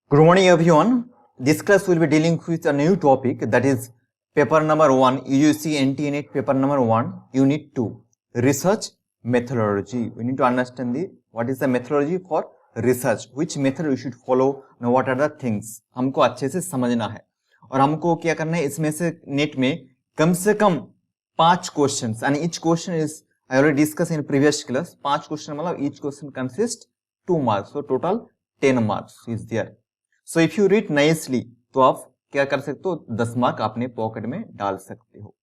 Good morning everyone. This class will be dealing with a new topic, that is paper number 1, UGC NET paper number 1, unit 2, research methodology. We need to understand what is the methodology for research, which method we should follow, and what are the things. हमको अच्छे से समझना है और हमको क्या करना है, इसमें से नेट में कम से कम 5 questions, and each question is I already discussed in previous class. 5 question मतलब each question consists 2 marks, so total 10 marks is there. So if you read nicely, तो आप क्या कर सकते हो, 10 मार्क अपने पॉकेट में डाल सकते हो.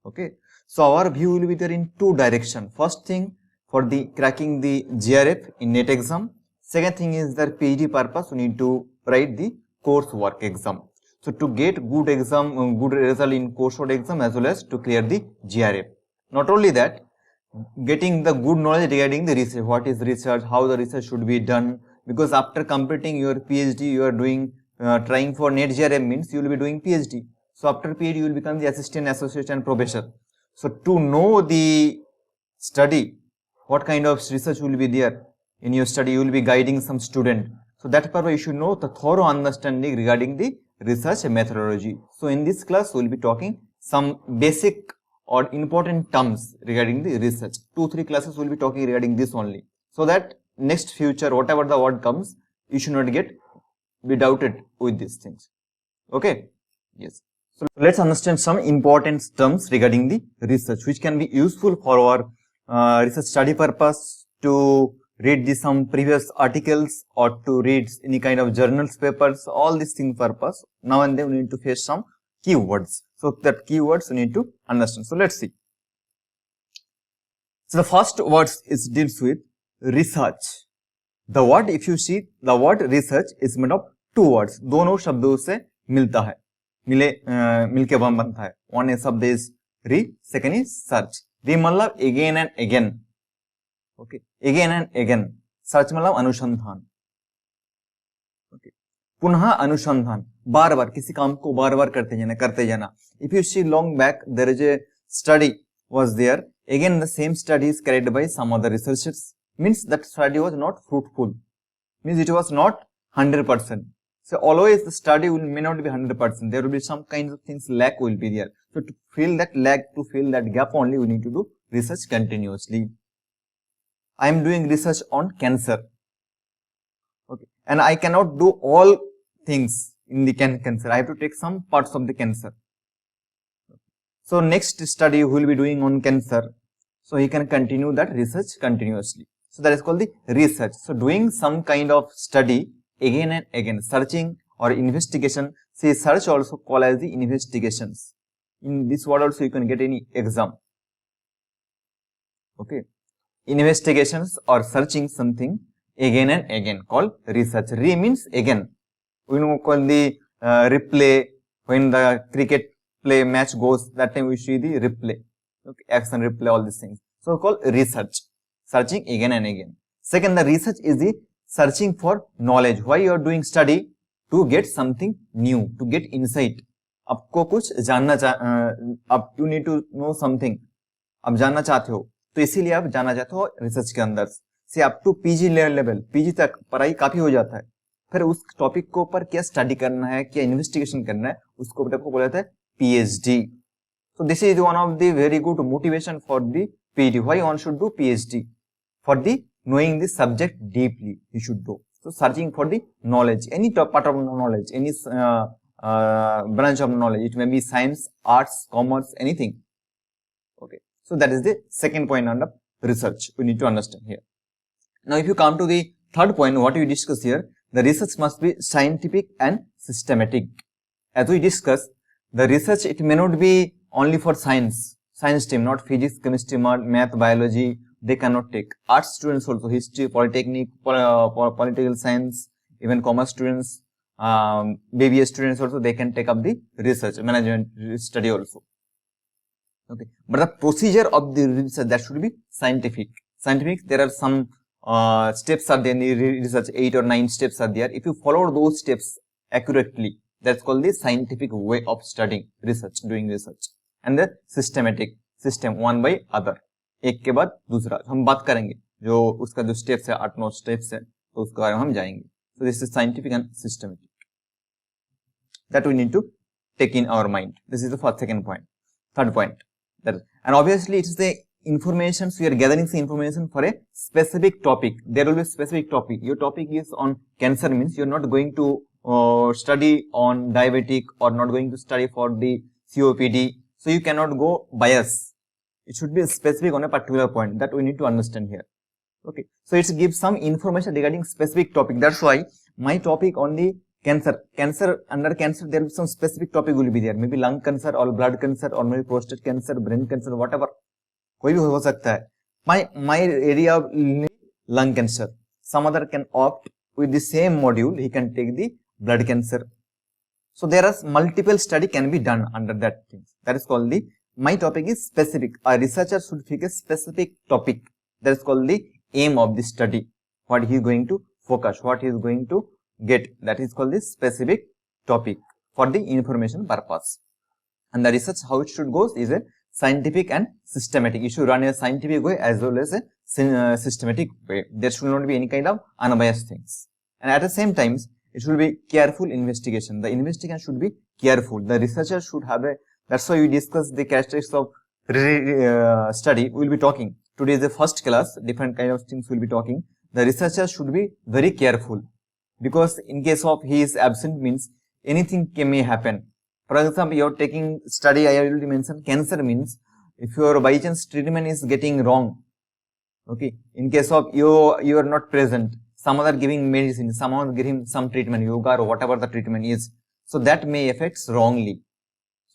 Okay, so our view will be there in 2 direction. First thing, for the cracking the GRF in NET exam. Second thing is that PhD purpose, we need to write the coursework exam. So to get good exam, good result in coursework exam as well as to clear the GRF. Not only that, getting the good knowledge regarding the research. What is research? How the research should be done? Because after completing your PhD, you are doing trying for NET GRF means you will be doing PhD. So after PhD, you will become the assistant, associate, and professor. So to know the study, what kind of research will be there in your study, you will be guiding some student. So that purpose you should know the thorough understanding regarding the research methodology. So in this class, we will be talking some basic or important terms regarding the research. 2-3 classes will be talking regarding this only, so that next future whatever the word comes, you should not be doubted with these things. Okay, yes. So let's understand some important terms regarding the research, which can be useful for our research study purpose, to read some previous articles or to read any kind of journals, papers, all these things purpose. Now and then we need to face some keywords. So that keywords we need to understand. So let's see. So the first words is deals with research. The word, if you see, the word research is made of 2 words. दोनों शब्दों से मिलता है, मिलके बनता है. One is शब्द is re, second is search. Re मतलब again and again. Okay, again and again. Search मतलब अनुसंधान. Okay, पुनः अनुसंधान, बार बार किसी काम को बार बार करते जाना. If you see long back, there is a study was there. Again the same study is carried by some other researchers. Means that study was not fruitful. Means it was not 100%. So always the study may not be 100%. There will be some kinds of things lack will be there. So to fill that lack, to fill that gap only, we need to do research continuously. I am doing research on cancer. Okay, and I cannot do all things in the cancer. I have to take some parts of the cancer. So next study we will be doing on cancer. So he can continue that research continuously. So that is called the research. So doing some kind of study again and again, searching or investigation. See, search also called as the investigations. In this word also you can get any exam. Okay, investigations or searching something again and again called research. Re means again. We know call the replay. When the cricket play match goes, that time we see the replay. Okay, action replay, all these things. So called research. Searching again and again. Second, the research is the searching for knowledge. Why you are doing study? To get something new, to get insight. आपको कुछ जानना आप you need to know something. आप जानना चाहते हो, तो इसीलिए आप जानना चाहते हो रिसर्च के अंदर से up to PG level, PG तक पढ़ाई काफी हो जाता है. फिर उस टॉपिक को ऊपर क्या स्टडी करना है, क्या इन्वेस्टिगेशन करना है, उसको को बोला जाता है PhD. So this is one of the very good motivation for the PhD. Why one should do PhD? For the knowing the subject deeply, you should do. So searching for the knowledge, any part of knowledge, any branch of knowledge. It may be science, arts, commerce, anything. Okay. So that is the second point under research. We need to understand here. Now, if you come to the third point, what we discuss here, the research must be scientific and systematic. As we discussed, the research, it may not be only for science stream, not physics, chemistry, math, biology, they cannot take. Arts students also, history, polytechnic, political science, even commerce students, BBA students also, they can take up the research, management study also. Okay, but the procedure of the research, that should be scientific. Scientific, there are some steps are there in the research, 8 or 9 steps are there. If you follow those steps accurately, that's called the scientific way of studying research, doing research. And the systematic system, one by other. एक के बाद दूसरा हम बात करेंगे, जो उसका जो स्टेप्स है 8-9 स्टेप्स है, तो उसके बारे में हम जाएंगे. So this is scientific and systematic. That we need to take in our mind. This is the first, second point. Third point. That is, and obviously it is the information, so you are gathering the information for a specific topic. There will be a specific topic. Your topic is on cancer, means you are not going to study on diabetic or not going to study for the COPD. So you cannot go bias. It should be specific on a particular point. That we need to understand here. Okay. So it gives some information regarding specific topic. That's why my topic on the cancer, under cancer there will be some specific topic will be there. Maybe lung cancer or blood cancer or maybe prostate cancer, brain cancer, whatever. कोई भी हो सकता है. My area of lung cancer. Some other can opt with the same module. He can take the blood cancer. So there are multiple study can be done under that things. That is called the, my topic is specific. A researcher should pick a specific topic. That is called the aim of the study. What he is going to focus, what he is going to get. That is called the specific topic for the information purpose. And the research, how it should go is a scientific and systematic. You should run a scientific way as well as a systematic way. There should not be any kind of unbiased things. And at the same time, it should be careful investigation. The investigation should be careful. The researcher should have a, that's why we discuss the characteristics of study. We will be talking. Today is the first class, different kind of things we will be talking. The researcher should be very careful. Because in case of he is absent means anything may happen. For example, you are taking study, I already mentioned cancer means if your by chance treatment is getting wrong. Okay. In case of you are not present, some other giving medicine, someone giving some treatment, yoga or whatever the treatment is. So that may affect wrongly.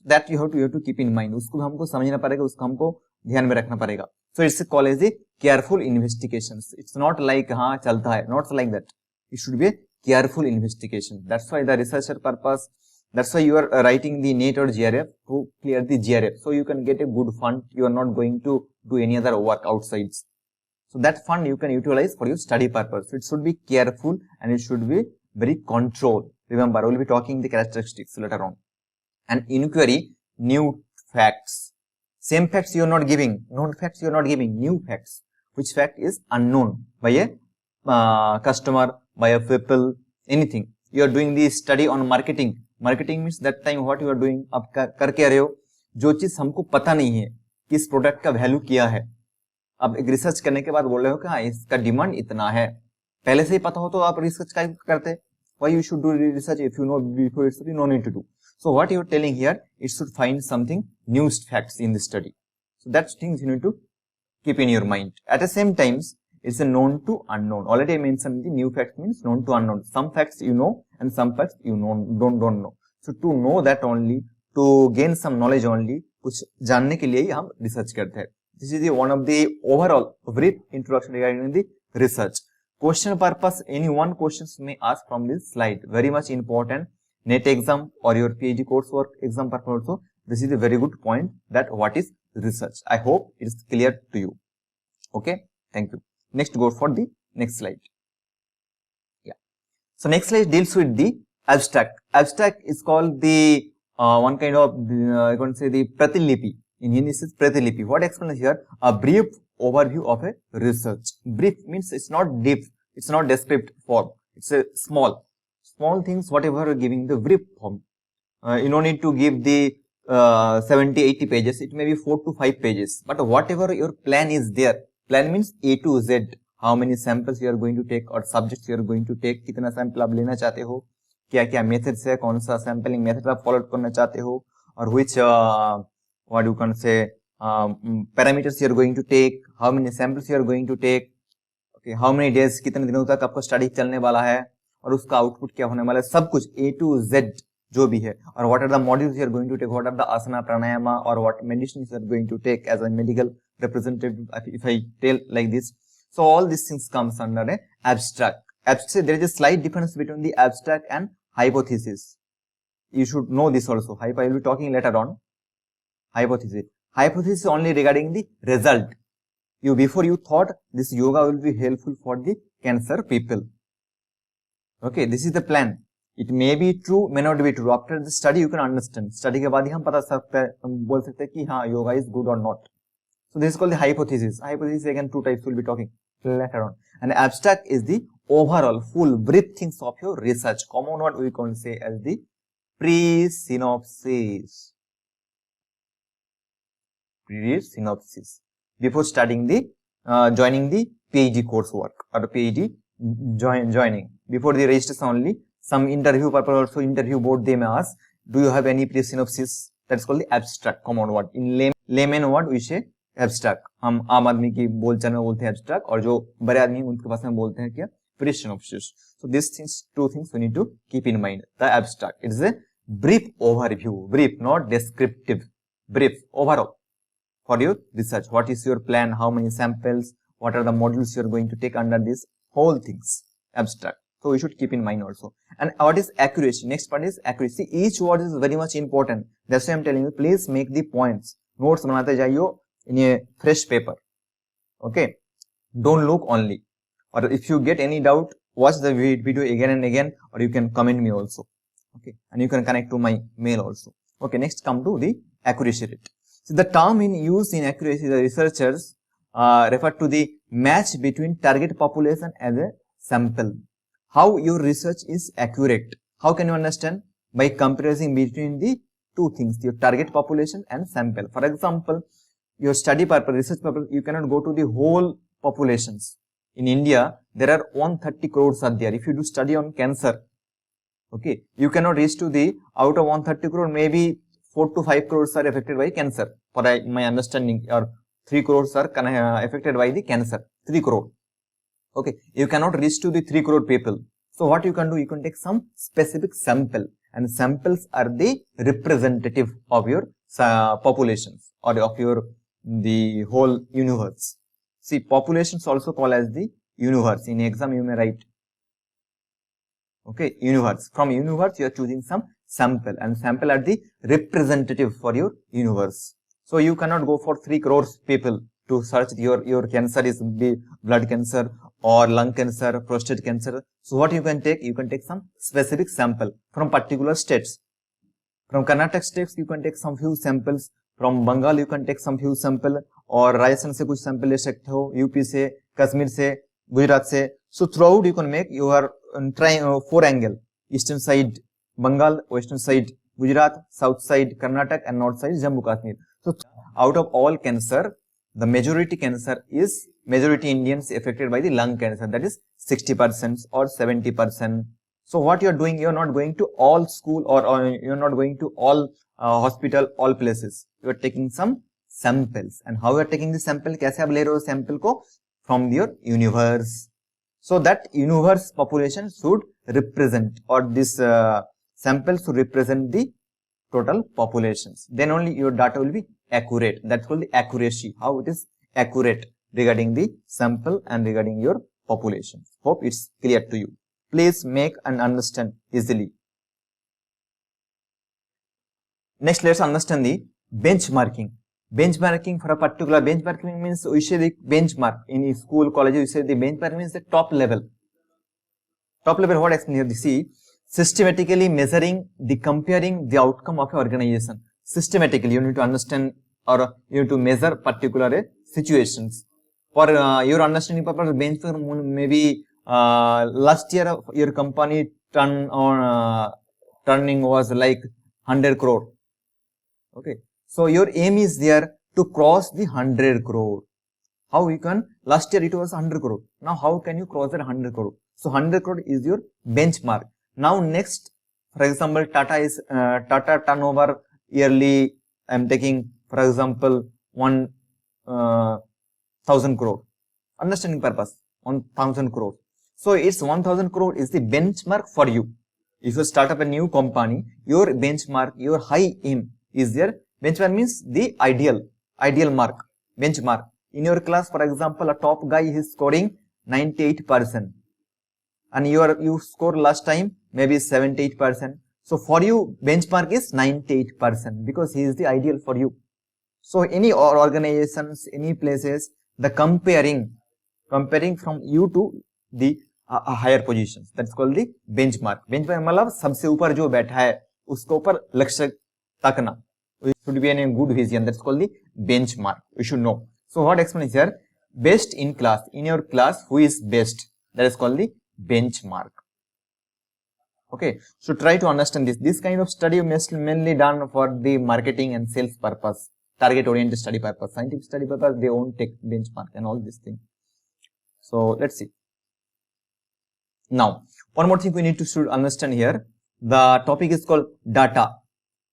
That you have to keep in mind. उसको हमको समझना पड़ेगा, उसको हमको ध्यान में रखना पड़ेगा. So it's called as the careful investigations. It's not like हाँ चलता है, not like that. It should be a careful investigation. That's why the researcher purpose. That's why you are writing the NET or GRF to clear the GRF. So you can get a good fund. You are not going to do any other work outside. So that fund you can utilize for your study purpose. So it should be careful and it should be very controlled. Remember, we will be talking the characteristics later on. And inquiry, new facts. Same facts you are not giving. Known facts you are not giving. New facts. Which fact is unknown by a customer, by a people, anything. You are doing the study on marketing. Marketing means that time what you are doing, आप कर क्या रहे हो, जो चीज हमको पता नहीं है कि इस प्रोडक्ट का वैल्यू क्या है. अब एक रिसर्च करने के बाद बोल रहे हो कि हाँ इसका डिमांड इतना है, पहले से ही पता हो तो आप रिसर्च का करते. Why you should do research if you know before it's no need to do. So what you are telling here, it should find something new facts in the study. So that's things you need to keep in your mind. At the same times it's a known to unknown. Already I mentioned the new facts means known to unknown. Some facts you know and some facts you don't know. So to know that only, to gain some knowledge only, कुछ जानने के लिए ही हम research करते हैं. This is the one of the overall brief introduction regarding the research. Question purpose, any one questions may ask from this slide. Very much important. NET exam or your PhD coursework exam purpose also. This is a very good point that what is research. I hope it is clear to you. Okay. Thank you. Next, go for the next slide. Yeah. So next slide deals with the abstract. Abstract is called the one kind of I can say the pratilipi. In Hindi, this is pratilipi. What explains here? A brief overview of a research. Brief means it's not deep, it's not descriptive form. It's a small things. Whatever you're giving the brief form. You don't need to give the 70-80 pages. It may be 4 to 5 pages. But whatever your plan is there. Plan means A to Z. How many samples you are going to take or subjects you are going to take. कितना sample आप लेना चाहते हो, क्या क्या methods है, कौन सा sampling method आप follow करना चाहते हो, और which what you can say parameters you are going to take, how many samples you are going to take, okay, how many days, कितने दिनों तक आपका study चलने वाला है, और उसका output क्या होने वाला है, सब कुछ A to Z जो भी है, और what are the modules you are going to take, what are the asana, pranayama, or what medicines you are going to take as a medical representative, if I tell like this. So all these things comes under a abstract. There is a slight difference between the abstract and hypothesis. You should know this also. I will be talking later on. Hypothesis. Hypothesis only regarding the result. Before you thought this yoga will be helpful for the cancer people. Okay, this is the plan. It may be true, may not be true. After the study, you can understand. Study के बाद ही हम पता बोल सकते हैं कि हाँ yoga is good or not. So this is called the hypothesis. Hypothesis again 2 types will be talking later on. And abstract is the overall full brief things of your research. Common word we can say as the pre-synopsis. Pre-synopsis. Before studying the joining the PhD coursework or PhD joining. Before the registration only, some interview purpose also interview board they may ask, do you have any pre-synopsis? That's called the abstract. Common word. In layman word we say abstract. हम आम आदमी की बोलचाल में बोलते हैं abstract और जो बड़े आदमी उनके पास में बोलते हैं क्या pre-synopsis. So these things, two things we need to keep in mind. The abstract, it is a brief overview, brief, not descriptive, brief, overall for your research. What is your plan? How many samples? What are the modules you are going to take under this? Whole things, abstract. So we should keep in mind also. And what is accuracy? Next part is accuracy. Each word is very much important. That's why I'm telling you, please make the points. Notes बनाते जाइयो in a fresh paper. Okay. Don't look only. Or if you get any doubt, watch the video again and again, or you can comment me also. Okay. And you can connect to my mail also. Okay. Next come to the accuracy rate. So the term in use in accuracy, the researchers refer to the match between target population as a sample. How your research is accurate. How can you understand? By comparison between the two things, your target population and sample. For example, your study purpose, research purpose, you cannot go to the whole populations. In India, there are 130 crores are there. If you do study on cancer, okay, you cannot reach to the, out of 130 crore, maybe 4 to 5 crores are affected by cancer. For my understanding, or 3 crores are affected by the cancer. 3 crore. Okay, you cannot reach to the 3 crore people. So what you can do, you can take some specific sample, and samples are the representative of your populations or of your the whole universe. See, populations also called as the universe. In exam you may write, okay, universe. From universe you are choosing some sample, and sample are the representative for your universe. So you cannot go for 3 crores people to search your cancer is blood cancer or lung cancer, prostate cancer. So what you can take? You can take some specific sample from particular states. From Karnataka states you can take some few samples. From Bengal you can take some few sample, और राजस्थान से कुछ sample ले सकते हो, UP से, कश्मीर से, गुजरात से. So throughout you can make your four angle: eastern side Bengal, western side Gujarat, south side Karnataka, and north side Jammu Kashmir. So out of all cancer, the majority cancer is majority Indians affected by the lung cancer, that is 60% or 70%. So what you are doing, you are not going to all school or you are not going to all hospital, all places. You are taking some samples. And how you are taking the sample? कैसे आप ले रहे हो sample को? From your universe. So that universe population should represent, or this sample should represent the total populations. Then only your data will be accurate. That's called the accuracy. How it is accurate regarding the sample and regarding your population. Hope it's clear to you. Please make and understand easily. Next, let's understand the benchmarking. Benchmarking for a particular, benchmarking means we say the benchmark in school, college. We say the benchmark means the top level. Top level, what explain here? See, systematically measuring the comparing the outcome of an organization. Systematically, you need to understand, or you need to measure particular situations. For your understanding purpose, benchmark maybe last year your company turning was like 100 crore. Okay, so your aim is there to cross the 100 crore. How you can? Last year it was 100 crore. Now how can you cross that 100 crore? So 100 crore is your benchmark. Now next, for example, Tata turnover yearly. I am taking, for example, 1,000 crore. Understanding purpose, 1,000 crore. So it's 1,000 crore is the benchmark for you. If you start up a new company, your benchmark, your high aim is there. Benchmark means the ideal mark, benchmark. In your class, for example, a top guy is scoring 98%. And you scored last time maybe 78%. So for you, benchmark is 98% because he is the ideal for you. So any organizations, any places, the comparing from you to the higher positions. That's called the benchmark. Benchmark मतलब सबसे ऊपर जो बैठा है उसके ऊपर लक्ष्य तकना. We should be in a good vision. That's called the benchmark. We should know. So what explains here? Best in class. In your class, who is best? That is called the benchmark. Okay, so try to understand this. This kind of study is mainly done for the marketing and sales purpose, target oriented study purpose, scientific study purpose. They won't take benchmark and all these things. So let's see. Now, one more thing we need to should understand here. The topic is called data.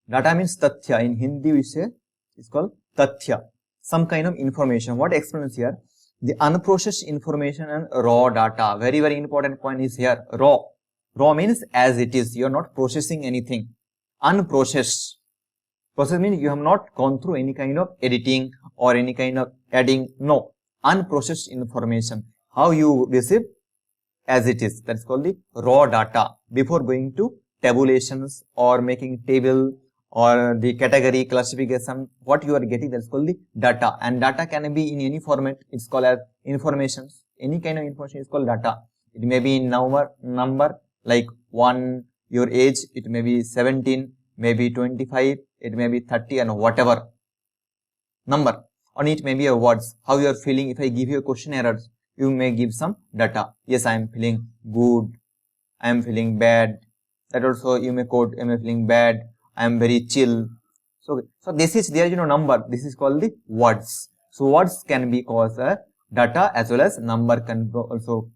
Data means tathya. In Hindi we say it's called tathya. Some kind of information. What explains here? The unprocessed information and raw data. Very, very important point is here. Raw. Raw means as it is. You are not processing anything. Unprocessed. Process means you have not gone through any kind of editing or any kind of adding. No. Unprocessed information. How you receive? As it is. That's called the raw data. Before going to tabulations or making table or the category classification, what you are getting, that's called the data. And data can be in any format. It's called as information. Any kind of information is called data. It may be in number like 1, your age, it may be 17, maybe 25, it may be 30 and whatever number. On it may be a words. How you are feeling. If I give you a question errors, you may give some data. Yes, I am feeling good. I am feeling bad. That also you may quote, I am feeling bad. I am very chill. So this is there, number. This is called the words. So words can be called a data as well as number can also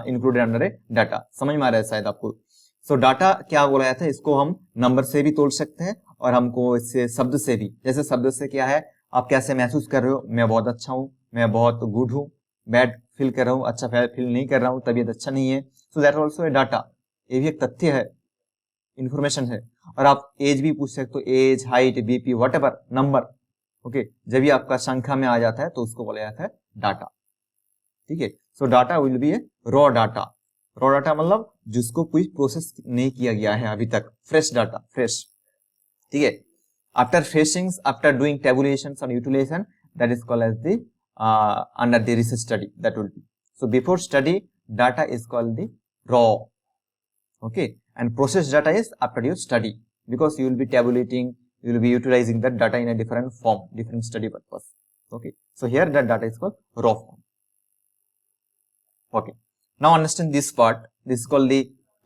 included under a data. समझ में आ रहा है शायद आपको. So data क्या बोला जाता है? इसको हम नंबर से भी तोड़ सकते हैं और हमको इससे शब्द से भी. जैसे शब्द से क्या है? आप कैसे महसूस कर रहे हो? मैं बहुत अच्छा हूँ. मैं बहुत गुड हूँ. बैड फील कर रहा हूँ. अच्छा फील नहीं कर रहा हूँ. तबीयत अच्छा नहीं है. So that also a data. ये भी एक तथ्य है. इंफॉर्मेशन है. और आप एज भी पूछ सकते हो. Age, height, BP, whatever number. Okay, जब भी आपका संख्या में आ जाता है तो उसको बोला जाता है डाटा. ठीक है. सो data will be A raw data. Raw data मतलब जिसको कोई प्रोसेस नहीं किया गया है अभी तक. Fresh data, fresh. ठीक है. After freshing, after doing tabulations और utilization, that is called as the under the research study. That will be. So before study data is called the raw. Okay. And process data is after your study, because you will be tabulating, you will be utilizing that data in a different form, different study purpose. Okay. So here that data is called raw form. Okay. Now understand this part. This is called the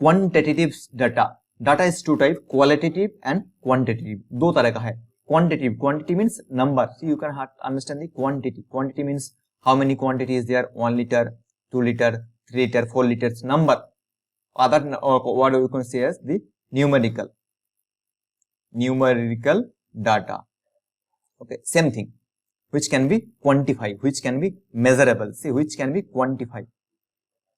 quantitative data. Data is two types, qualitative and quantitative. दो तरह का है. Quantitative. Quantity means number. So you can understand the quantity. Quantity means how many quantity is there? 1 liter, 2 liter, 3 liter, 4 liters. Number. Other what we can say as the numerical data. Okay, same thing, which can be quantified, which can be measurable. See, which can be quantified,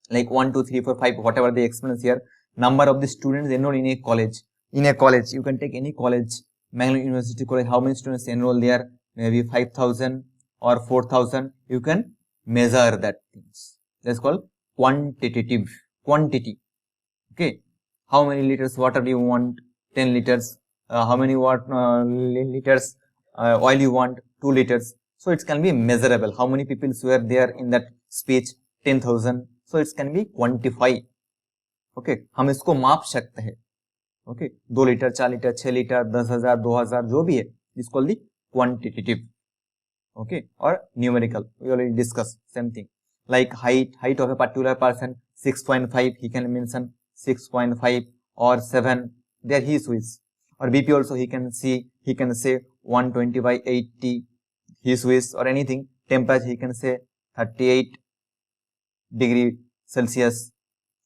like 1, 2, 3, 4, 5, whatever they explain here. Number of the students enrolled in a college. In a college, you can take any college, Mangalore University College. How many students enrolled there? Maybe 5,000 or 4,000. You can measure that things. That's called quantitative. Quantity. Okay, how many liters water do you want? 10 liters. How many liters oil you want? 2 liters. So it can be measurable. How many people were there in that speech? 10,000. So it can be quantified. Okay, हम इसको माप सकते हैं. Okay, 2 litre, 4 litre, 6 litre, 10,000, 2,000 जो भी है, this called the quantitative. Okay, or numerical. We already discussed same thing. Like height of a particular person, 6.5. He can mention 6.5 or 7, there he is. Or BP also he can say 120 by 80, his wish, or anything. Temperature he can say 38 degree Celsius,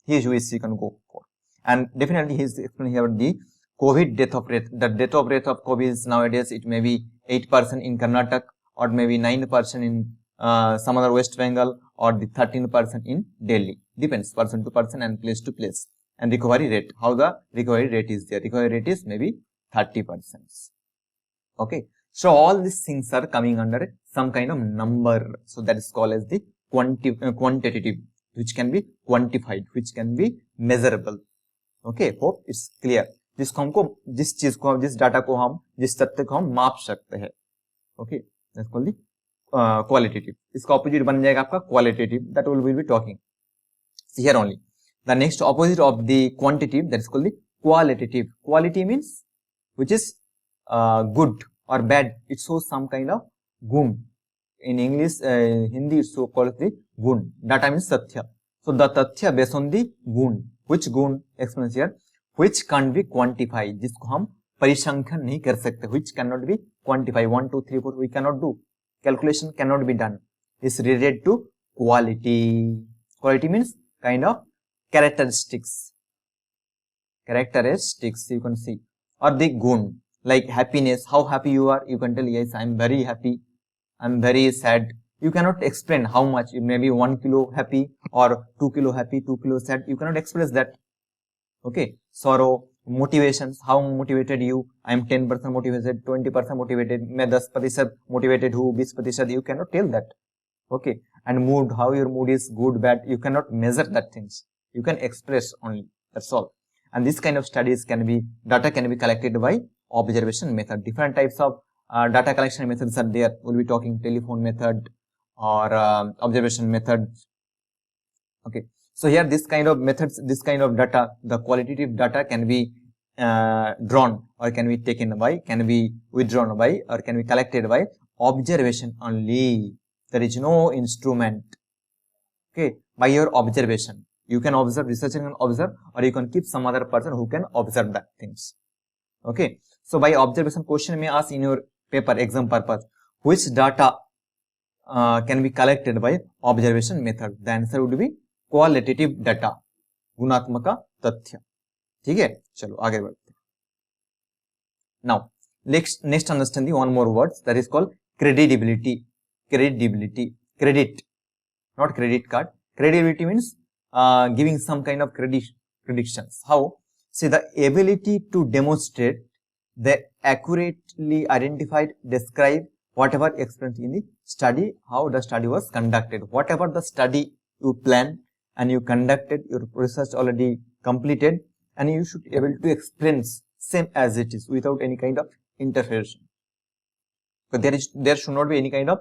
his wish he can go for. And definitely he is explaining here the COVID death of rate. The death of rate of COVID is nowadays, it may be 8% in Karnataka, or maybe 9% in some other West Bengal, or the 13% in Delhi. Depends person to person and place to place. And recovery rate, how the recovery rate is there? Recovery rate is maybe 30%. Okay. So all these things are coming under some kind of number. So that is called as the quantitative, which can be quantified, which can be measurable. Okay. Hope it's clear. जिसको हमको, जिस चीज को, जिस data को हम, जिस तथ्य को हम माप सकते हैं. Okay. That's called the qualitative. इसका opposite बन जाएगा आपका qualitative. That will be talking. See here only. The next opposite of the quantitative, that is called the qualitative. Quality means which is good or bad. It shows some kind of gun. In English, Hindi, it's so called the gun. Data means sathya. So the tathya based on the gun. Which gun explains here? Which can't be quantified. जिसको हम परिसंख्यान नहीं कर सकते. Which cannot be quantified. 1, 2, 3, 4 we cannot do. Calculation cannot be done. Is related to quality. Quality means kind of characteristics. Characteristics you can see. Or the gun. Like happiness. How happy you are. You can tell, yes, I am very happy. I am very sad. You cannot explain how much. You may be 1 kilo happy or 2 kilo happy, 2 kilo sad. You cannot express that. Okay. Sorrow, motivations. How motivated you? I am 10% motivated, 20% motivated. मैं 10% motivated हूँ, 20%. You cannot tell that. Okay. And mood. How your mood is good, bad. You cannot measure that things. You can express only. That's all. And this kind of studies can be, data can be collected by observation method. Different types of data collection methods are there. We'll be talking telephone method or observation method. Okay. So here this kind of methods, this kind of data, the qualitative data can be drawn or can be taken by, can be withdrawn by or can be collected by observation only. There is no instrument. Okay. By your observation. You can observe, researcher can observe, or you can keep some other person who can observe that things. Okay. So by observation, question may ask in your paper exam purpose, which data can be collected by observation method? The answer would be qualitative data. गुणात्मक तथ्य. ठीक है? चलो आगे बढ़ते हैं. Now, next understand the one more words that is called credibility. Credibility. Credit. Not credit card. Credibility means giving some kind of predictions. How? See, the ability to demonstrate the accurately identified, describe whatever experienced in the study, how the study was conducted. Whatever the study you planned and you conducted, your research already completed, and you should be able to explain same as it is without any kind of interference. But there should not be any kind of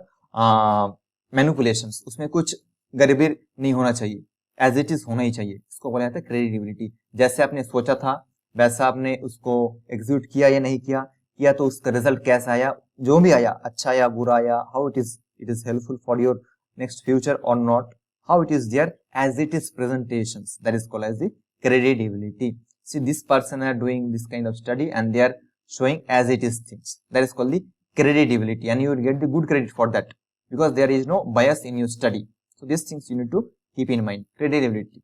manipulations. उसमें कुछ गड़बड़ नहीं होना चाहिए. As it is होना ही चाहिए. इसको बोला जाता है credibility. जैसे आपने सोचा था वैसा आपने उसको एग्जीक्यूट किया या नहीं किया तो उसका रिजल्ट कैसा आया, जो भी आया, अच्छा या बुरा आया, how it is helpful for your next future और not, how it is there as it is presentations, that is called as the credibility. See, this person are doing this kind of study and they are showing as it is things, that is called the credibility, and you will get the good credit for that because there is no bias in your study. So these things you need to keep in mind. Credibility.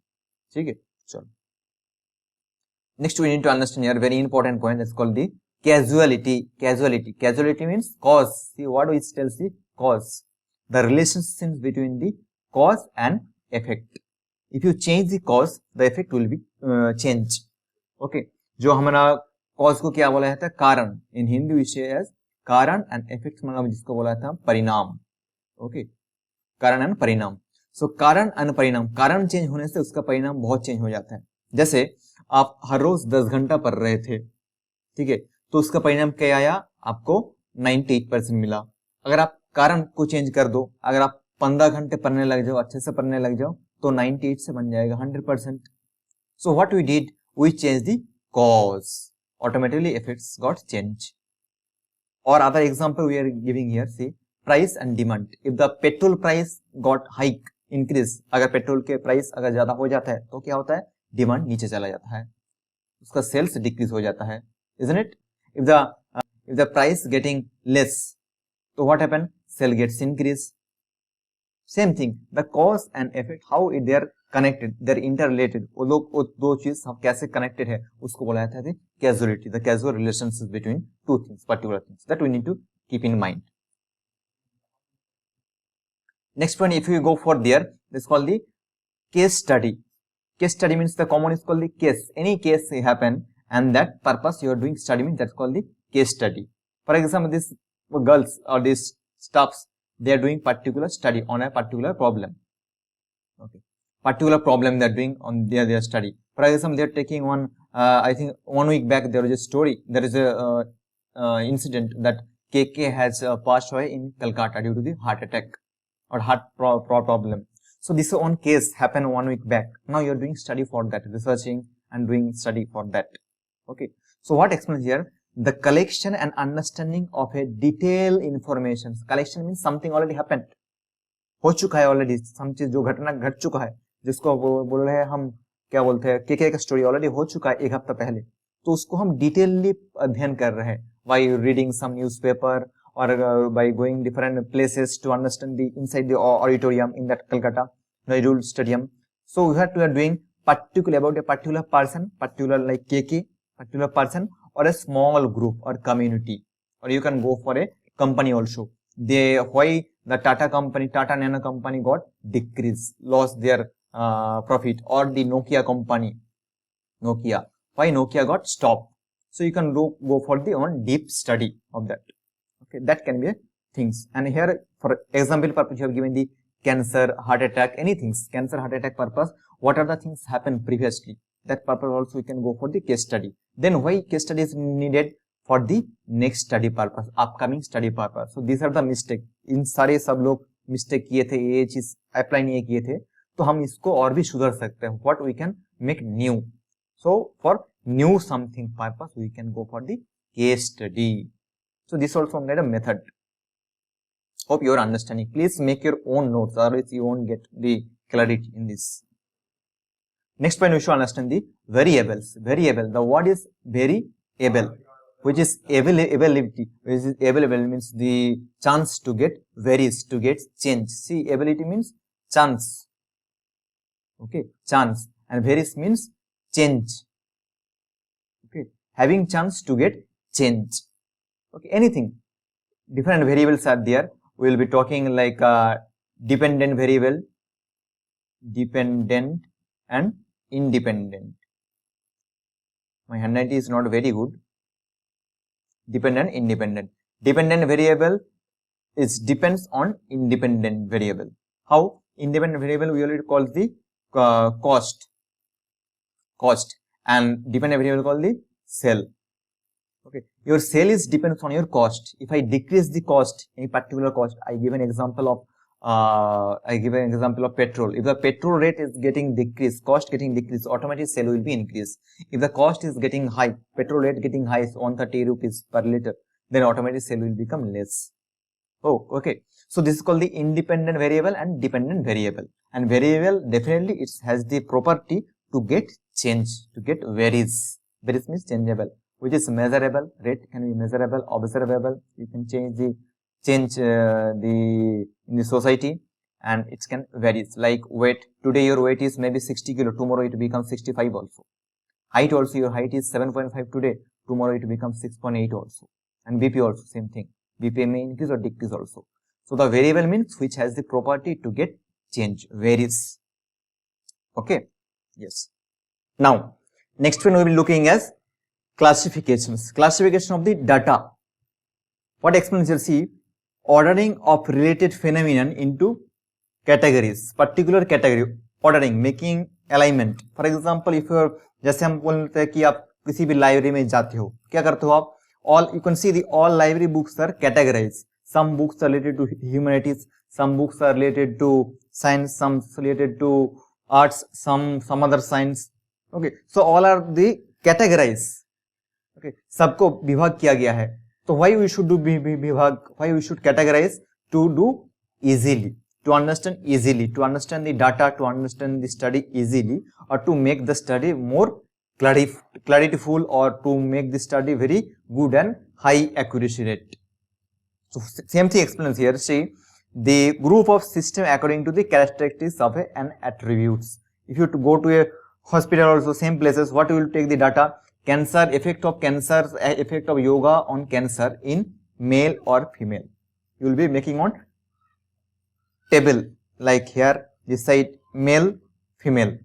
ठीक है, चलो. Next we need to understand here very important point, that's called the casualty. Casualty means cause. See, what we tell, see, cause, the relationship between the cause and effect. If you change the cause, the effect will be change. Okay. जो हमारा cause को क्या बोला जाता है, कारण. In Hindi we say as कारण and effect, मतलब जिसको बोला जाता है परिणाम. Okay. कारण and परिणाम. So कारण and परिणाम, कारण चेंज होने से उसका परिणाम बहुत चेंज हो जाता है. जैसे आप हर रोज 10 घंटा पढ़ रहे थे, ठीक है, तो उसका परिणाम क्या आया, आपको 98% मिला. अगर आप कारण को चेंज कर दो, अगर आप 15 घंटे पढ़ने लग जाओ, अच्छे से पढ़ने लग जाओ, तो 98 से बन जाएगा 100%. So what we did, we changed the cause. Automatically effects got changed. Or other example we are giving here, see, price and demand. If the petrol price got hike, increase, अगर पेट्रोल के price अगर ज्यादा हो जाता है तो क्या होता है, डिमांड नीचे चला जाता है, उसका सेल्स डिक्रीज हो जाता है, isn't it? If the price getting less, so what happen? Sell gets increase. Same thing, the cause and effect, how they are connected, they are interrelated. वो दो चीज हम कैसे connected है, उसको बोला जाता है causality, the causal relationship between two things, particular things, that we need to keep in mind. Next one, if you go for there, this is called the case study. Case study means the common is called the case. Any case happen and that purpose you are doing study means that's called the case study. For example, these girls or these staffs, they are doing particular study on a particular problem. Okay, particular problem they are doing on their study. For example, they are taking one. I think 1 week back there is a story. There is a incident that KK has passed away in Calcutta due to the heart attack or heart problem. So this one case happened 1 week back. Now you are doing study for that, researching and doing study for that. Okay. So what explains here? The collection and understanding of a detailed information. Collection means something already happened. हो चुका है already. some चीज जो घटना घट चुका है. जिसको बोल रहे हैं हम क्या बोलते हैं के का स्टोरी ऑलरेडी हो चुका है 1 हफ्ता पहले, तो उसको हम डिटेलली अध्ययन कर रहे हैं बाय रीडिंग सम न्यूज़पेपर और by going different places to understand the inside the auditorium in that Calcutta Nairul Stadium. So we are doing particular about a particular person, particular like KK, particular person or a small group or community, or you can go for a company also. Why the Tata company, Tata Nano company got decreased, lost their profit, or the Nokia company, Nokia. Why Nokia got stopped? So you can go for the one deep study of that. Okay, that can be a things. And here for example purpose you have given the cancer, heart attack, anything, cancer, heart attack purpose, what are the things happened previously, that purpose also we can go for the case study. Then why case study is needed? For the next study purpose, upcoming study purpose. So these are the mistake. इन सारे सब लोग mistake किए थे, ये चीज apply नहीं किए थे, तो हम इसको और भी सुधार सकते हैं. What we can make new. So for new something purpose we can go for the case study. So this also made a method. Hope you are understanding. Please make your own notes, otherwise you won't get the clarity in this. Next point we should understand the variables. Variable. The word is variable, which is availability. Which is available means the chance to get varies, to get change. See, ability means chance. Okay, chance. And varies means change. Okay, having chance to get change. Okay, anything. Different variables are there. We will be talking like dependent variable, dependent and independent. My handwriting is not very good. Dependent, independent. Dependent variable is depends on independent variable. How? Independent variable we already call the cost, and dependent variable called the sale. Okay, your sale is depends on your cost. If I decrease the cost, any particular cost, I give an example of petrol. If the petrol rate is getting decreased, cost getting decreased, automatically sale will be increased. If the cost is getting high, petrol rate getting high, is 130 rupees per liter, then automatically sale will become less. Oh, okay. So this is called the independent variable and dependent variable. And variable definitely it has the property to get change, to get varies. Varies means changeable. Which is measurable, rate can be measurable, observable. You can change in the society, and it can vary. Like weight, today your weight is maybe 60 kilo, tomorrow it becomes 65 also. Height also, your height is 7.5 today, tomorrow it becomes 6.8 also. And BP also same thing. BP may increase or decrease also. So the variable means which has the property to get change, varies. Okay, yes. Now next one we will be looking as classifications. Classification of the data. What explains here? See, ordering of related phenomenon into categories, particular category, ordering, making alignment. For example, if you are, जैसे हम बोलते हैं कि आप किसी भी library में जाते हो, क्या करते हो आप? All you can see the all library books are categorized. Some books are related to humanities, some books are related to science, some related to arts, some other science. Okay, so all are the categorized. Okay, सबको विभाग किया गया है. तो why we should do विभाग? Why we should categorize? To do easily, to understand easily, to understand the data, to understand the study easily, or to make the study more clarityful, or to make the study very good and high accuracy rate. So same thing explains here. See, the group of system according to the characteristics of an attributes. If you go to a hospital also, same places, what you will take the data? Cancer, effect of cancer, effect of yoga on cancer in male or female. You will be making on table, like here this side male, female.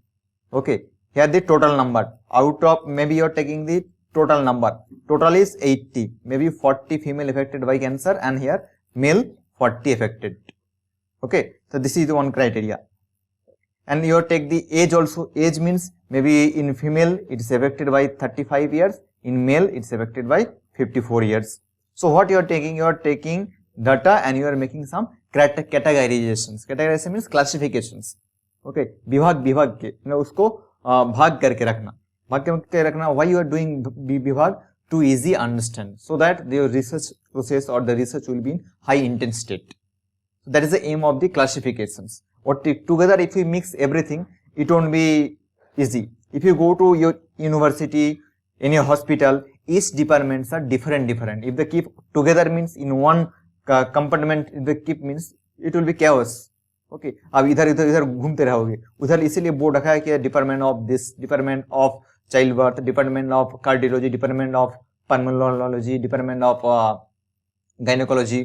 Okay, here the total number. Out of, maybe you are taking the total number. Total is 80. Maybe 40 female affected by cancer, and here male 40 affected. Okay, so this is the one criteria. And you take the age also. Age means maybe in female it is affected by 35 years, in male it is affected by 54 years. So what you are taking? You are taking data and you are making some categorizations. Categorization means classifications. Okay, विभाग के उसको भाग करके रखना. Why you are doing विभाग? To easy understand, so that the research process or the research will be in high intense state. So that is the aim of the classifications. Together if we mix everything, it won't be easy. If you go to your university, in your hospital, each departments are different. If they keep together means in one compartment, if they keep means it will be chaos. Okay, अब इधर घूमते रहोगे उधर, इसीलिए board रखा है कि department of this, department of child birth, department of cardiology, department of pulmonology, department of gynecology,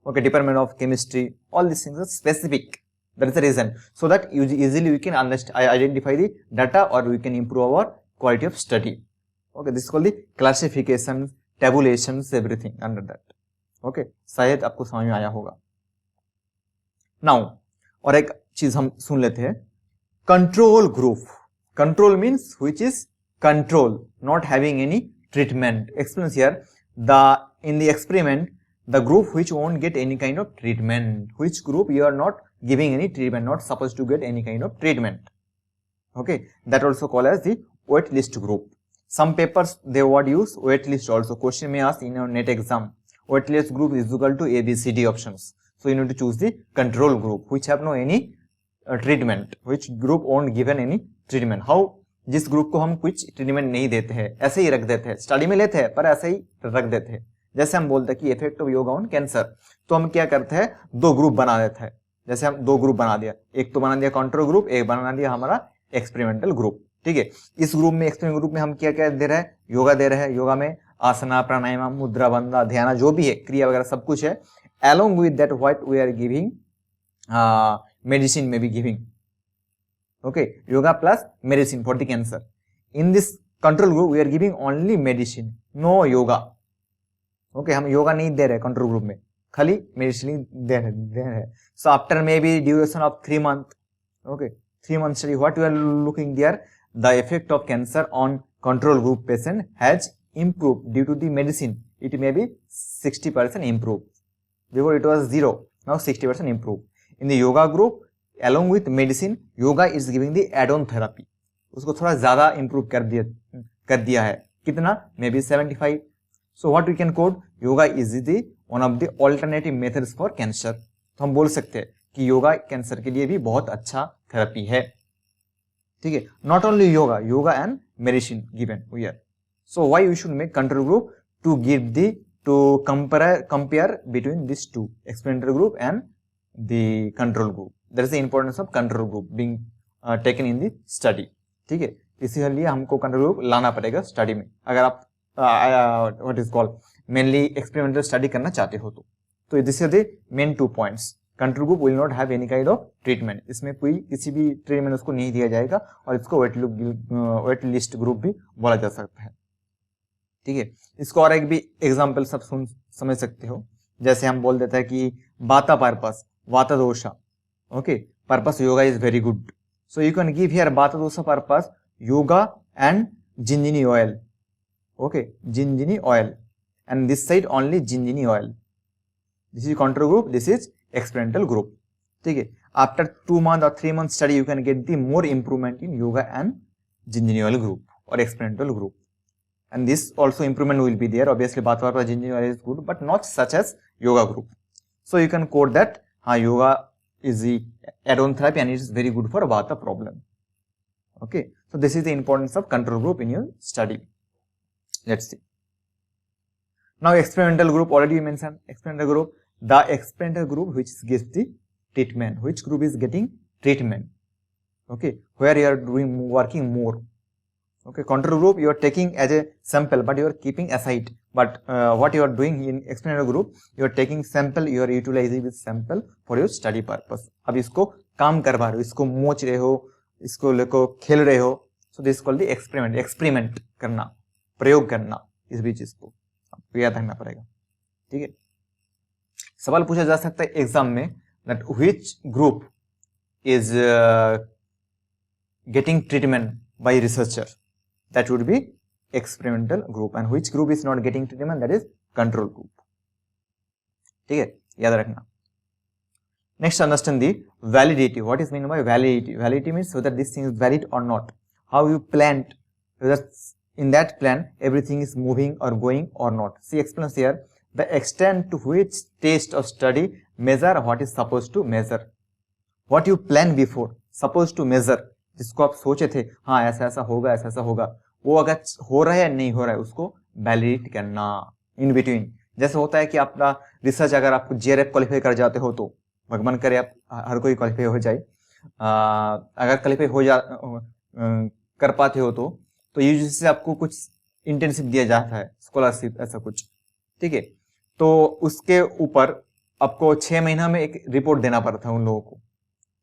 okay, department of chemistry. All these things are specific. That is the reason, so that easily we can understand, identify the data, or we can improve our quality of study. Okay, this is called the classifications, tabulations, everything under that. Okay, शायद आपको समझ में आया होगा. Now, और एक चीज हम सुन लेते हैं, control group. Control means which is control, not having any treatment. Explains here, in the experiment, the group which won't get any kind of treatment, which group you are not giving any treatment, not supposed to get any kind of treatment. Okay, that also called as the wait list group. Some papers they would use wait list also. Question may ask in your NET exam, wait list group is equal to A, B, C, D options. So you need to choose the control group which have no any treatment, which group won't given any treatment. How? जिस group को हम कुछ treatment नहीं देते हैं, ऐसे ही रख देते हैं, स्टडी में लेते हैं पर ऐसे ही रख देते हैं. जैसे हम बोलते हैं कि effect of yoga on cancer, तो हम क्या करते हैं, दो ग्रुप बना देते हैं. जैसे हम दो ग्रुप बना दिया, एक तो बना दिया कंट्रोल ग्रुप, एक बना दिया हमारा एक्सपेरिमेंटल ग्रुप. ठीक है, इस ग्रुप में, एक्सपेरिमेंटल ग्रुप में हम क्या क्या दे रहे हैं, योगा दे रहे हैं. योगा में आसना, प्राणायाम, मुद्रा, बंधा, ध्यान, जो भी है क्रिया वगैरह सब कुछ है. along with that what we are giving, medicine may be giving. Okay, yoga plus medicine for the cancer. In this control group we are giving only medicine, no yoga. Okay, हम योगा नहीं दे रहे कंट्रोल ग्रुप में, खाली medicine दे रहे. So after maybe duration of 3 months, okay, 3 months study, what we are looking there, the effect of cancer on control group patient has improved due to the medicine. It may be 60% improved. Before it was 0, now 60% improved. In the yoga group, along with medicine, yoga is giving the add-on therapy. उसको थोड़ा ज्यादा improve कर दिया है. कितना? Maybe 75. So what we can quote, yoga is the one of the alternative methods for cancer. तो हम बोल सकते हैं कि योगा कैंसर के लिए भी बहुत अच्छा थेरेपी है. ठीक है, not only yoga, yoga and medicine given here. So why we should make control group? To give to compare between these two, experimental group and the control group. That is the importance of control group being taken in the study. ठीक है, इसीलिए हमको control group लाना पड़ेगा study में, अगर आप what is called mainly experimental study करना चाहते हो तो this is the main 2 points. Control group will not have any kind of treatment, इसमें कोई किसी भी ट्रीटमेंट उसको नहीं दिया जाएगा, और इसको वेट लिस्ट ग्रुप भी बोला जा सकता है. ठीक है, इसको और एक भी एग्जाम्पल सब समझ सकते हो. जैसे हम बोल देते हैं कि वाता purpose, vata dosha. Okay, purpose yoga is very good. So you can give here Vata Dosha purpose, yoga and Jinjini oil. Okay, Jinjini oil. And this side only Jinjini oil. This is control group, this is experimental group. ठीक है, after 2 months or 3 months study, you can get the more improvement in yoga and Jinjini oil group or experimental group. And this also improvement will be there. Obviously, Vata purpose Jinjini oil is good, but not such as yoga group. So you can quote that yoga is the add-on therapy and it is very good for Vata problem. Okay, so this is the importance of control group in your study. Let's see. Now experimental group, already we mentioned experimental group. The experimental group which gives the treatment, which group is getting treatment. Okay, where you are working more. Okay, control group you are taking as a sample, but you are keeping aside. But what you are doing in experimental group, you are taking sample, you are utilizing this sample for your study purpose. अब इसको काम करवा रहे हो, इसको मोच रहे हो, इसको लेको खेल रहे हो. So this is called the experiment. Experiment करना, प्रयोग करना, इस भी चीज को आपको याद रखना पड़ेगा. ठीक है, सवाल पूछा जा सकता है एग्जाम में that which group is getting treatment by researcher. That would be experimental group, and which group is not getting treatment, that is control group. ठीक है, याद रखना. Next, understand the validity. What is meant by validity? Validity means whether this thing is valid or not. How you planned, whether in that plan everything is moving or going or not. See, explains here the extent to which test or study measure what is supposed to measure. What you plan before, supposed to measure, जिसको आप सोचे थे हाँ ऐसा ऐसा होगा, ऐसा ऐसा होगा, वो अगर हो रहा है या नहीं हो रहा है उसको वैलिडेट करना इन बिटवीन। जैसे होता है कि आपका रिसर्च अगर आप JRF क्वालिफाई कर जाते हो तो भगवान करे आप हर कोई क्वालिफाई हो जाए, अगर क्वालिफाई हो जा कर पाते हो तो यूजीसी से आपको कुछ इंटर्नशिप दिया जाता है, स्कॉलरशिप ऐसा कुछ, ठीक है। तो उसके ऊपर आपको 6 महीना में एक रिपोर्ट देना पड़ता है उन लोगों को,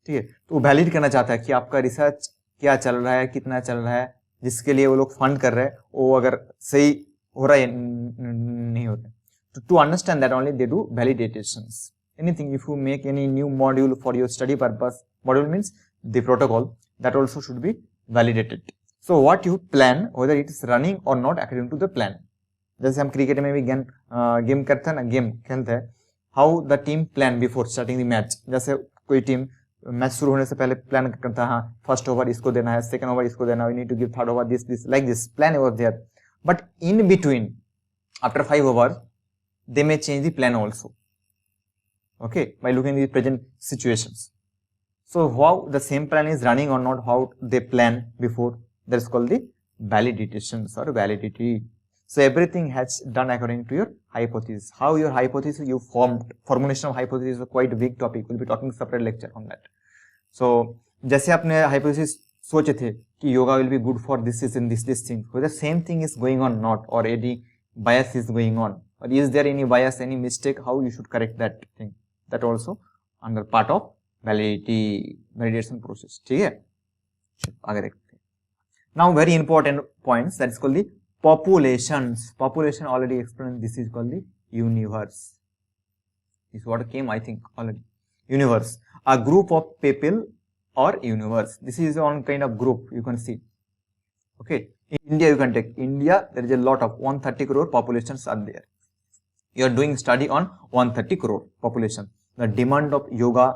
ठीक है। तो वो वैलिड करना चाहता है कि आपका रिसर्च क्या चल रहा है, कितना चल रहा है, जिसके लिए वो लोग फंड कर रहे हैं वो अगर सही हो रहा है नहीं होता। तो to understand that only they do validations. Anything if you make any new module for your study purpose, module means the protocol, that also should be validated. So what you plan whether it is running और not according to the plan. जैसे हम cricket में भी game करते हैं ना, game खेलते हैं, how the team plan before starting the match. जैसे कोई टीम मैच शुरू होने से पहले प्लान करता है, हाँ फर्स्ट ओवर इसको देना है, सेकंड ओवर इसको देना है, we need to give third over this like this plan over there. But in between after 5 overs they may change the plan also, okay, by looking at the present situations. So how the same plan is running or not, how they plan before, that is called the validations or validity. So everything has done according to your hypothesis. How your hypothesis you formed, formulation of hypothesis is a quite big topic, we'll be talking separate lecture on that. So जैसे आपने hypothesis सोचे थे कि yoga will be good for this is in this thing, whether same thing is going on not, or any bias is going on, or is there any bias, any mistake, how you should correct that thing, that also under part of validation process, ठीक है। आगे देखते हैं। Now very important points, that is called the populations. Population already explained, this is called the universe. This is what came I think already. Universe, a group of people or universe. This is one kind of group you can see, okay. In India you can take India, there is a lot of 130 crore populations are there. You are doing study on 130 crore population, the demand of yoga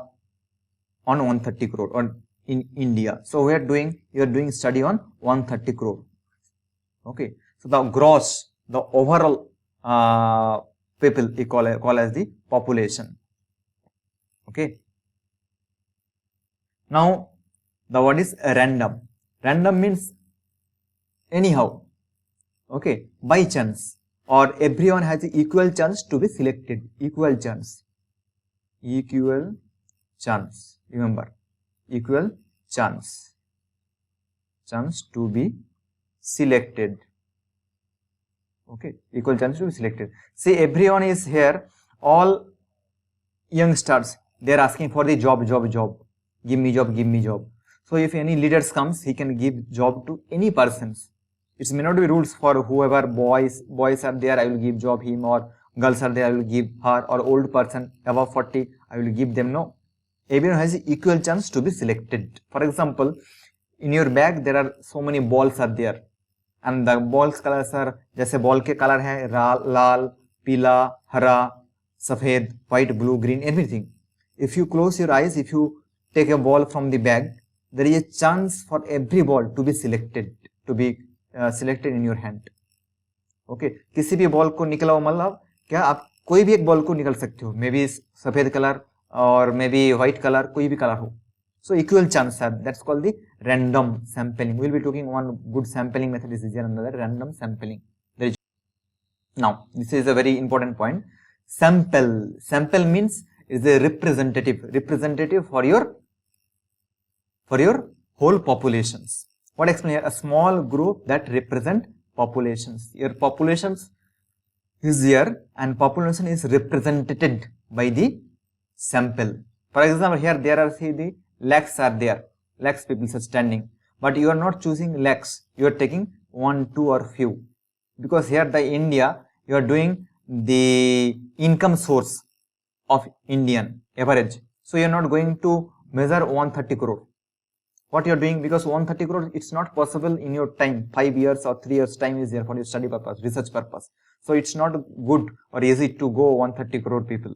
on 130 crore on in India. So we are doing, you are doing study on 130 crore, okay. So the gross, the overall people we call as the population, okay. Now the word is random. Random means anyhow, okay, by chance, or everyone has equal chance to be selected, equal chance, remember, equal chance to be selected, okay, equal chance to be selected. See, everyone is here, all youngsters, they are asking for the job, give me job. So if any leaders comes, he can give job to any persons. It may not be rules for whoever boys are there, I will give job him, or girls are there, I will give her, or old person above 40, I will give them. No, everyone has equal chance to be selected. For example, in your bag there are so many balls are there, and the balls colors are, जैसे ball के color है लाल, पीला, हरा, सफेद, white, blue, green, everything. If you close your eyes, if you take a ball from the bag, there is a chance for every ball to be selected, selected in your hand, okay. किसी भी ball को निकला हो, मतलब क्या आप कोई भी एक बॉल को निकल सकते हो, मे बी सफेद कलर और मे बी व्हाइट कलर, कोई भी कलर हो. So equal chance, that's called the random sampling. We'll be talking one good sampling method is another random sampling. Now this is a very important point. Sample means is a representative for your whole populations. What explain here? A small group that represent populations. Your populations is here and population is represented by the sample. For example, here there are, see, the lakhs are there, lakhs people are standing, but you are not choosing lakhs, you are taking 1, 2 or few, because here the India, you are doing the income source of Indian average. So you are not going to measure 130 crore. What you are doing, because 130 crore, it's not possible in your time, 5 years or 3 years time is there for your study purpose, research purpose. So it's not good or easy to go 130 crore people.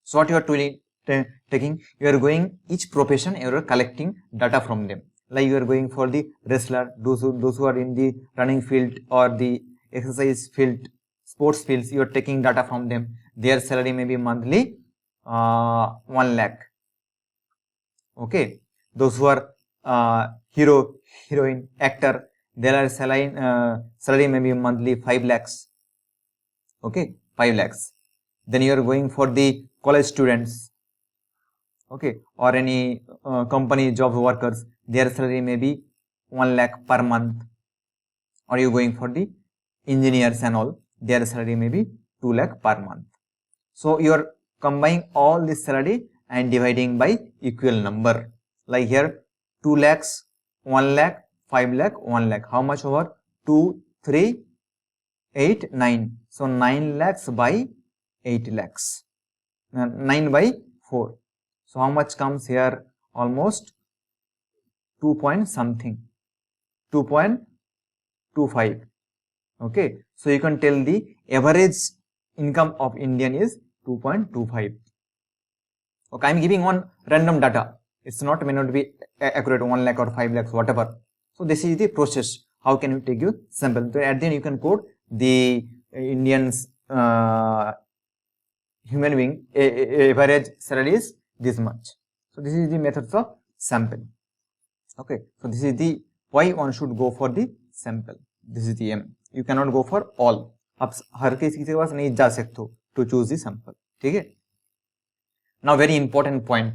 So what you are doing, taking, you are going each profession, you are collecting data from them. Like you are going for the wrestler, those who are in the running field or the exercise field, sports fields, you are taking data from them. Their salary may be monthly 1 lakh. Okay. Those who are hero, heroine, actor, their salary may be monthly 5 lakhs. Okay, 5 lakhs. Then you are going for the college students, okay, or any company job workers, their salary may be 1 lakh per month. Or you going for the engineers and all, their salary may be 2 lakh per month. So you are combining all this salary and dividing by equal number. Like here 2 lakhs, 1 lakh, 5 lakh, 1 lakh. How much over? 2, 3, 8, 9. So 9 lakhs by 8 lakhs. 9 by 4. So how much comes here? Almost 2 point something. 2.25. Okay. So you can tell the average income of Indian is 2.25. Okay, I am giving one random data. It's not, may not be accurate, 1 lakh or 5 lakhs, whatever. So this is the process. How can you take your sample? So at the end you can quote the Indians human being average salary is this much. So this is the methods of sample. Okay, so this is the why one should go for the sample. This is the aim. You cannot go for all. आप हर किसी के पास नहीं जा सकते हो to choose the sample. ठीक है? Now very important point.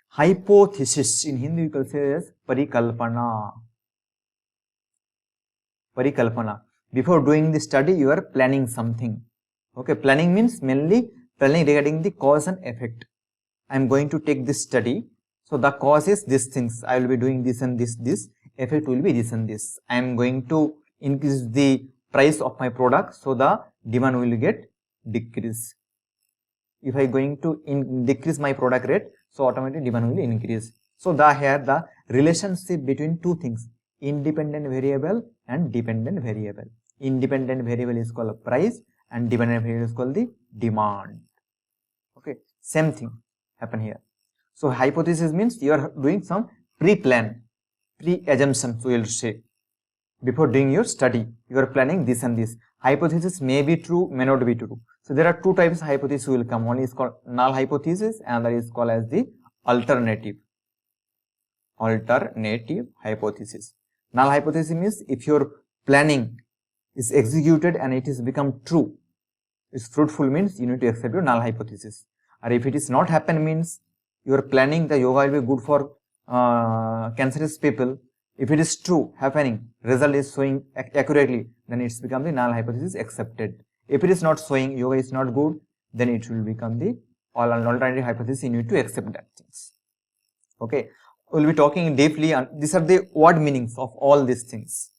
Hypothesis in Hindi we can say as परिकल्पना. Parikalpana. Before doing the study, you are planning something. Okay, planning means mainly planning regarding the cause and effect. I am going to take this study. So the cause is these things. I will be doing this and this. Effect will be this and this. I am going to increase the price of my product. So the demand will get decrease. If I am going to decrease my product rate, so automatically demand will increase. So here the relationship between two things, independent variable and dependent variable. Independent variable is called price and dependent variable is called the demand. Okay, same thing happen here. So hypothesis means you are doing some pre-plan, pre-assumption, so you will say. Before doing your study, you are planning this and this. Hypothesis may be true, may not be true. So there are two types of hypothesis will come. One is called null hypothesis and another is called as the alternative hypothesis. Null hypothesis means if your planning is executed and it is become true, is fruitful means you need to accept your null hypothesis. Or if it is not happen means your planning the yoga will be good for cancerous people. If it is true happening, result is showing accurately, then it's become the null hypothesis accepted. If it is not showing, yoga is not good, then it will become the alternative hypothesis. You need to accept that things. Okay, we'll be talking deeply on these are the word meanings of all these things.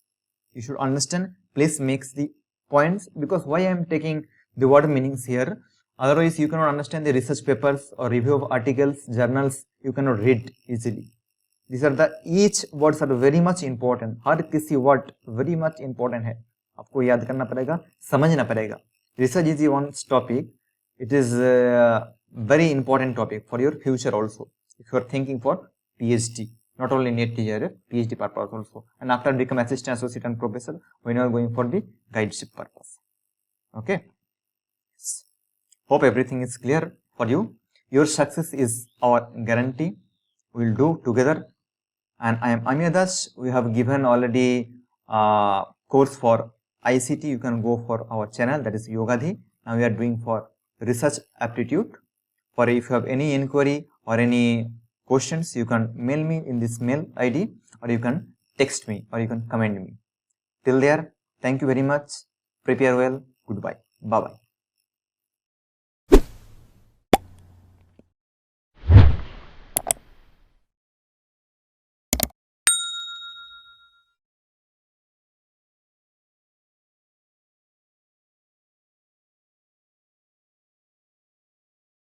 You should understand. Please make the points, because why I am taking the word meanings here. Otherwise, you cannot understand the research papers or review of articles, journals. You cannot read easily. These are the each words are very much important. हर किसी word very much important है. आपको याद करना पड़ेगा, समझना पड़ेगा. Research is one topic. It is a very important topic for your future also. If you are thinking for PhD, not only NET teacher, PhD purpose also. And after become assistant, associate and professor, when you are going for the guideship purpose. Okay. Hope everything is clear for you. Your success is our guarantee. We will do together. And I am Amiya. We have given already course for ICT. You can go for our channel, that is Yogadhi. Now we are doing for research aptitude. For if you have any inquiry or any questions, you can mail me in this mail ID, or you can text me, or you can comment me. Till there, thank you very much. Prepare well. Goodbye. Bye bye.